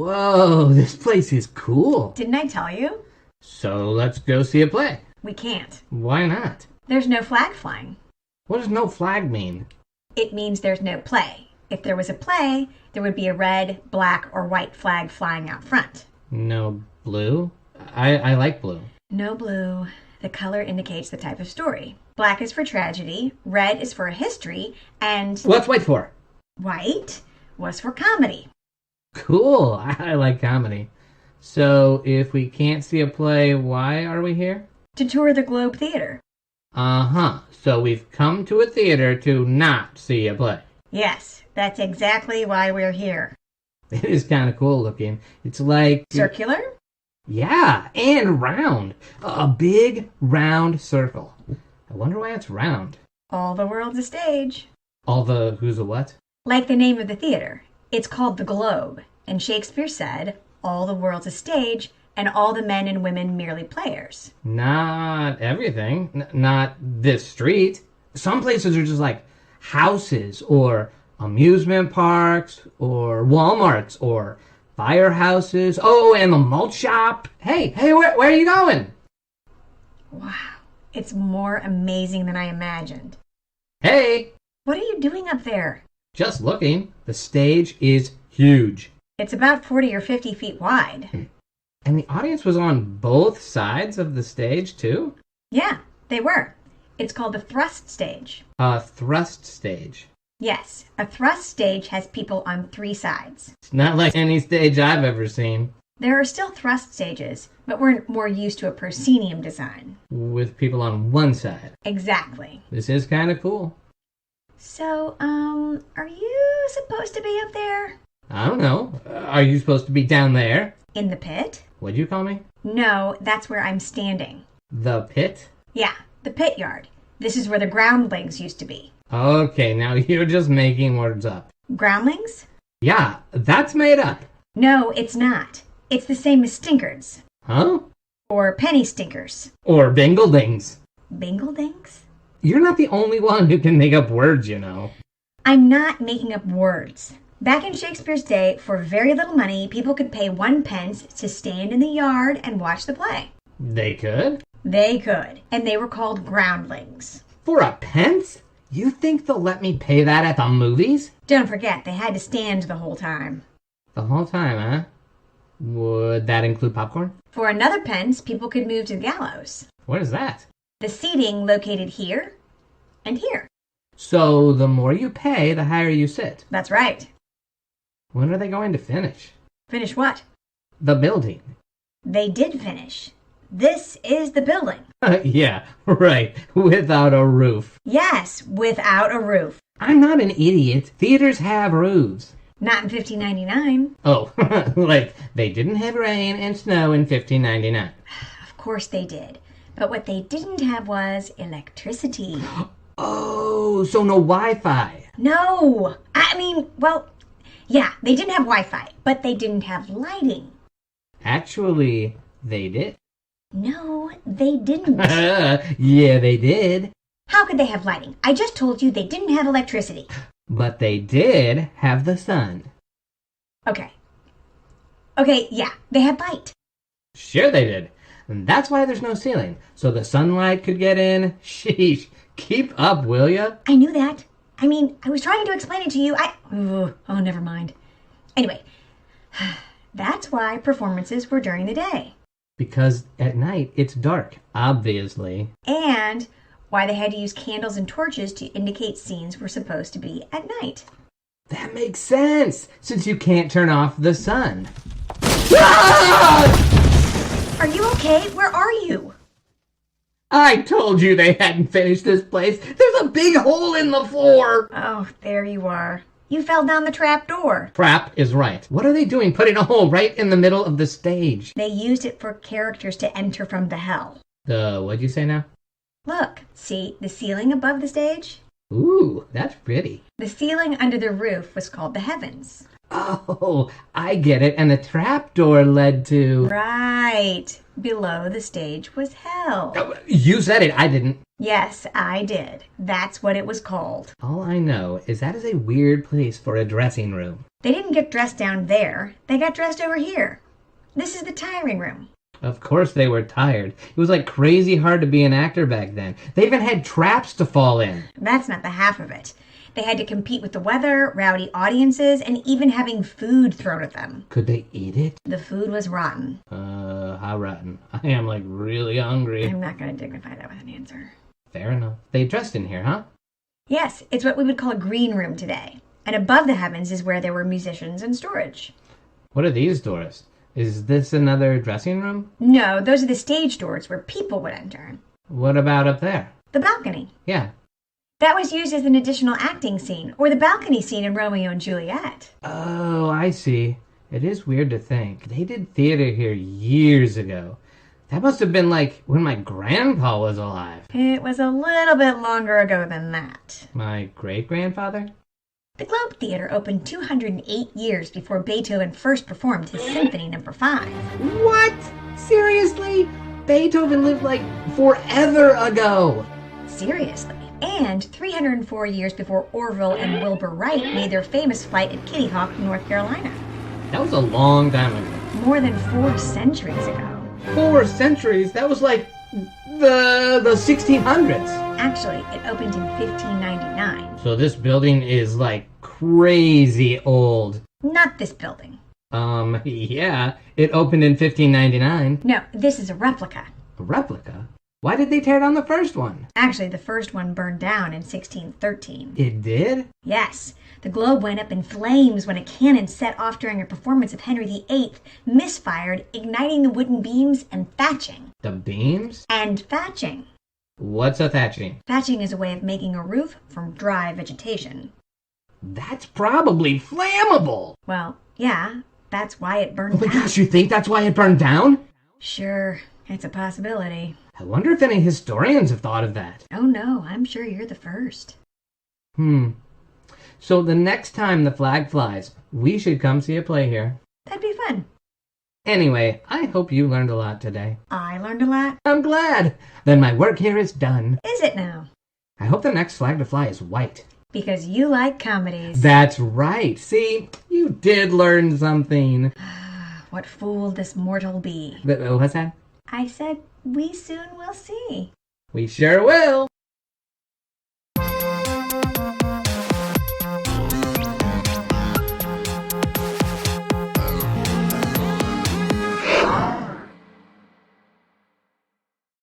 Whoa, this place is cool. Didn't I tell you? So let's go see a play. We can't. Why not? There's no flag flying. What does no flag mean? It means there's no play. If there was a play, there would be a red, black, or white flag flying out front. No blue? I like blue. No blue. The color indicates the type of story. Black is for tragedy, red is for a history, and What's white for? white was for comedy. Cool. I like comedy. So if we can't see a play, why are we here? To tour the Globe Theater. Uh-huh. So we've come to a theater to not see a play. Yes, that's exactly why we're here. It is kind of cool looking. It's like... Circular? Yeah, and round. A big, round circle. I wonder why it's round. All the world's a stage. All the who's a what? Like the name of the theater. It's called the Globe, and Shakespeare said, all the world's a stage, and all the men and women merely players. Not everything. Not this street. Some places are just like houses or amusement parks or Walmarts or firehouses. Oh, and the malt shop. Hey, where are you going? Wow, it's more amazing than I imagined. Hey! What are you doing up there? Just looking. The stage is huge. It's about 40 or 50 feet wide. And the audience was on both sides of the stage, too? Yeah, they were. It's called the thrust stage. A thrust stage. Yes, a thrust stage has people on 3 sides. It's not like any stage I've ever seen. There are still thrust stages, but we're more used to a proscenium design. With people on one side. Exactly. This is kind of cool. So, are you supposed to be up there? I don't know. Are you supposed to be down there? In the pit? What'd you call me? No, that's where I'm standing. The pit? Yeah, the pit yard. This is where the groundlings used to be. Okay, now you're just making words up. Groundlings? Yeah, that's made up. No, it's not. It's the same as stinkards. Huh? Or penny stinkers. Or bingledings. Bingledings? You're not the only one who can make up words, you know. I'm not making up words. Back in Shakespeare's day, for very little money, people could pay 1 pence to stand in the yard and watch the play. They could? They could. And they were called groundlings. For a pence? You think they'll let me pay that at the movies? Don't forget, they had to stand the whole time. The whole time, huh? Would that include popcorn? For another pence, people could move to the gallows. What is that? The seating located here and here. So the more you pay, the higher you sit. That's right. When are they going to finish? Finish what? The building. They did finish. This is the building. Yeah, right. Without a roof. Yes, without a roof. I'm not an idiot. Theaters have roofs. Not in 1599. Oh, like they didn't have rain and snow in 1599. Of course they did. But what they didn't have was electricity. Oh, so no Wi-Fi. No. Yeah, they didn't have Wi-Fi, but they didn't have lighting. Actually, they did. No, they didn't. Yeah, they did. How could they have lighting? I just told you they didn't have electricity. But they did have the sun. Okay, yeah, they had light. Sure they did. And that's why there's no ceiling. So the sunlight could get in. Sheesh. Keep up, will ya? I knew that. I was trying to explain it to you. Oh, never mind. Anyway, that's why performances were during the day. Because at night, it's dark, obviously. And why they had to use candles and torches to indicate scenes were supposed to be at night. That makes sense, since you can't turn off the sun. Ah! Are you okay? Where are you? I told you they hadn't finished this place. There's a big hole in the floor. Oh, there you are. You fell down the trap door. Trap is right. What are they doing putting a hole right in the middle of the stage? They used it for characters to enter from the hell. What'd you say now? Look, see the ceiling above the stage? Ooh, that's pretty. The ceiling under the roof was called the heavens. Oh, I get it. And the trapdoor led to... Right. Below the stage was hell. Oh, you said it. I didn't. Yes, I did. That's what it was called. All I know is that is a weird place for a dressing room. They didn't get dressed down there. They got dressed over here. This is the tiring room. Of course they were tired. It was like crazy hard to be an actor back then. They even had traps to fall in. That's not the half of it. They had to compete with the weather, rowdy audiences, and even having food thrown at them. Could they eat it? The food was rotten. How rotten? I am like really hungry. I'm not going to dignify that with an answer. Fair enough. They dressed in here, huh? Yes, it's what we would call a green room today. And above the heavens is where there were musicians and storage. What are these doors? Is this another dressing room? No, those are the stage doors where people would enter. What about up there? The balcony. Yeah. That was used as an additional acting scene, or the balcony scene in Romeo and Juliet. Oh, I see. It is weird to think. They did theater here years ago. That must have been like when my grandpa was alive. It was a little bit longer ago than that. My great-grandfather? The Globe Theater opened 208 years before Beethoven first performed his Symphony No. 5. What? Seriously? Beethoven lived like forever ago. Seriously. And 304 years before Orville and Wilbur Wright made their famous flight at Kitty Hawk, North Carolina. That was a long time ago. More than 4 centuries ago. 4 centuries? That was like the 1600s. Actually, it opened in 1599. So this building is like crazy old. Not this building. Yeah. It opened in 1599. No, this is a replica. A replica? Why did they tear down the first one? Actually, the first one burned down in 1613. It did? Yes. The globe went up in flames when a cannon set off during a performance of Henry VIII misfired, igniting the wooden beams and thatching. The beams? And thatching. What's a thatching? Thatching is a way of making a roof from dry vegetation. That's probably flammable. Well, yeah, that's why it Oh burned my down. gosh, you think that's why it burned down? Sure, it's a possibility. I wonder if any historians have thought of that. Oh no, I'm sure you're the first. So the next time the flag flies, we should come see a play here. That'd be fun. Anyway, I hope you learned a lot today. I learned a lot. I'm glad. Then my work here is done. Is it now? I hope the next flag to fly is white. Because you like comedies. That's right. See, you did learn something. What fool this mortal be? What's that? I said, we soon will see. We sure will.